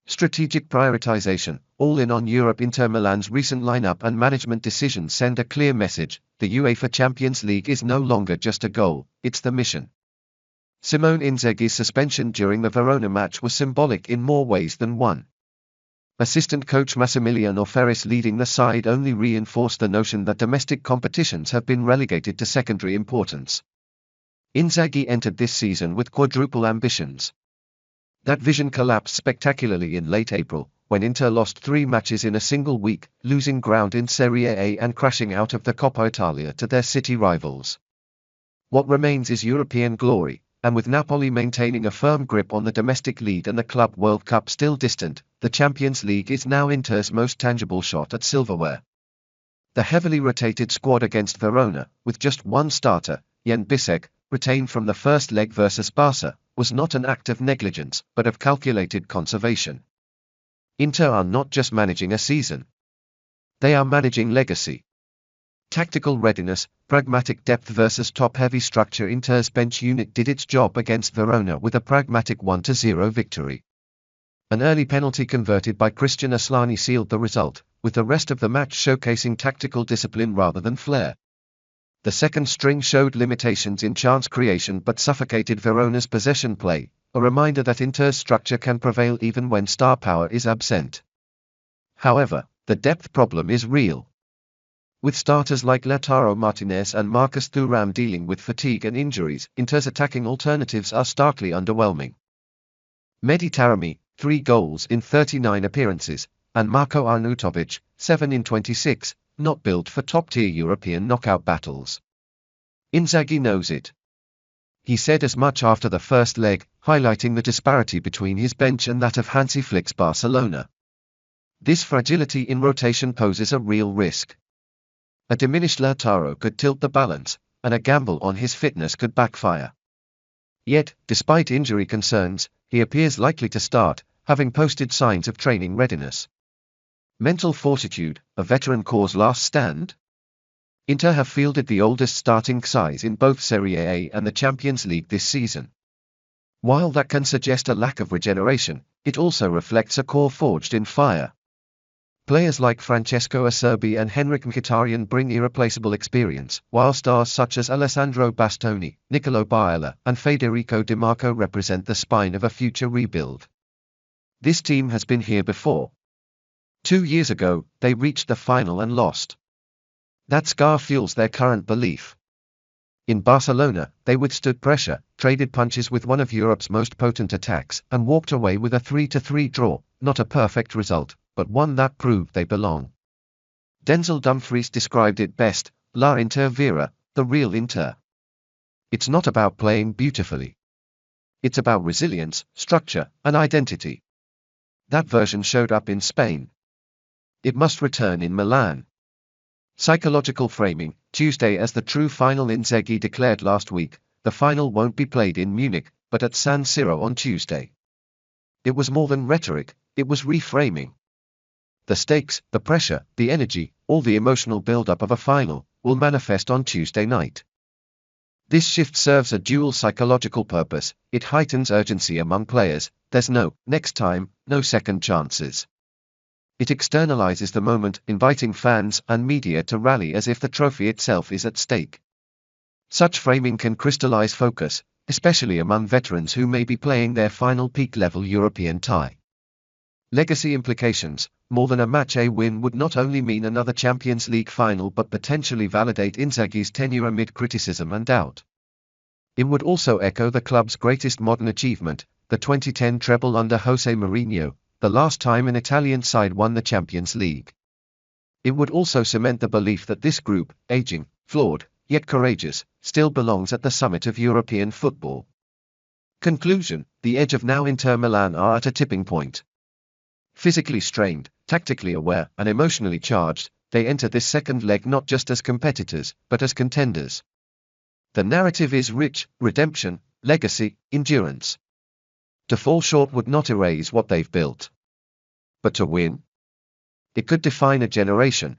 Strategic prioritization, all in on Europe. Inter Milan's recent lineup and management decisions send a clear message: the UEFA Champions League is no longer just a goal, it's the mission. Simone Inzaghi's suspension during the Verona match was symbolic in more ways than one. Assistant coach Massimiliano Ferris leading the side only reinforced the notion that domestic competitions have been relegated to secondary importance. Inzaghi entered this season with quadruple ambitions. That vision collapsed spectacularly in late April, when Inter lost 3 matches in a single week, losing ground in Serie A and crashing out of the Coppa Italia to their city rivals. What remains is European glory, and with Napoli maintaining a firm grip on the domestic lead and the Club World Cup still distant, the Champions League is now Inter's most tangible shot at silverware. The heavily rotated squad against Verona, with just one starter, Jan Bisek, retained from the first leg versus Barca, was not an act of negligence, but of calculated conservation. Inter are not just managing a season. They are managing legacy. Tactical readiness, pragmatic depth versus top-heavy structure. Inter's bench unit did its job against Verona with a pragmatic 1-0 victory. An early penalty converted by Christian Aslani sealed the result, with the rest of the match showcasing tactical discipline rather than flair. The second string showed limitations in chance creation but suffocated Verona's possession play, a reminder that Inter's structure can prevail even when star power is absent. However, the depth problem is real. With starters like Lautaro Martinez and Marcus Thuram dealing with fatigue and injuries, Inter's attacking alternatives are starkly underwhelming. Mehdi Taremi, 3 goals in 39 appearances, and Marko Arnautovic, 7 in 26, not built for top-tier European knockout battles. Inzaghi knows it. He said as much after the first leg, highlighting the disparity between his bench and that of Hansi Flick's Barcelona. This fragility in rotation poses a real risk. A diminished Lautaro could tilt the balance, and a gamble on his fitness could backfire. Yet, despite injury concerns, he appears likely to start, having posted signs of training readiness. Mental fortitude, a veteran core's last stand? Inter have fielded the oldest starting size in both Serie A and the Champions League this season. While that can suggest a lack of regeneration, it also reflects a core forged in fire. Players like Francesco Acerbi and Henrik Mkhitaryan bring irreplaceable experience, while stars such as Alessandro Bastoni, Nicolo Barella, and Federico Di Marco represent the spine of a future rebuild. This team has been here before. 2 years ago, they reached the final and lost. That scar fuels their current belief. In Barcelona, they withstood pressure, traded punches with one of Europe's most potent attacks, and walked away with a 3-3 draw, not a perfect result, but one that proved they belong. Denzel Dumfries described it best: La Inter Vera, the real Inter. It's not about playing beautifully. It's about resilience, structure, and identity. That version showed up in Spain. It must return in Milan. Psychological framing, Tuesday as the true final. Inzaghi declared last week, the final won't be played in Munich, but at San Siro on Tuesday. It was more than rhetoric, it was reframing. The stakes, the pressure, the energy, all the emotional build-up of a final, will manifest on Tuesday night. This shift serves a dual psychological purpose: it heightens urgency among players, there's no next time, no second chances. It externalizes the moment, inviting fans and media to rally as if the trophy itself is at stake. Such framing can crystallize focus, especially among veterans who may be playing their final peak-level European tie. Legacy implications: more than a Match A win would not only mean another Champions League final but potentially validate Inzaghi's tenure amid criticism and doubt. It would also echo the club's greatest modern achievement, the 2010 treble under Jose Mourinho, the last time an Italian side won the Champions League. It would also cement the belief that this group, aging, flawed, yet courageous, still belongs at the summit of European football. Conclusion: the edge of now Inter Milan are at a tipping point. Physically strained, tactically aware, and emotionally charged, they enter this second leg not just as competitors, but as contenders. The narrative is rich: redemption, legacy, endurance. To fall short would not erase what they've built. But to win? It could define a generation.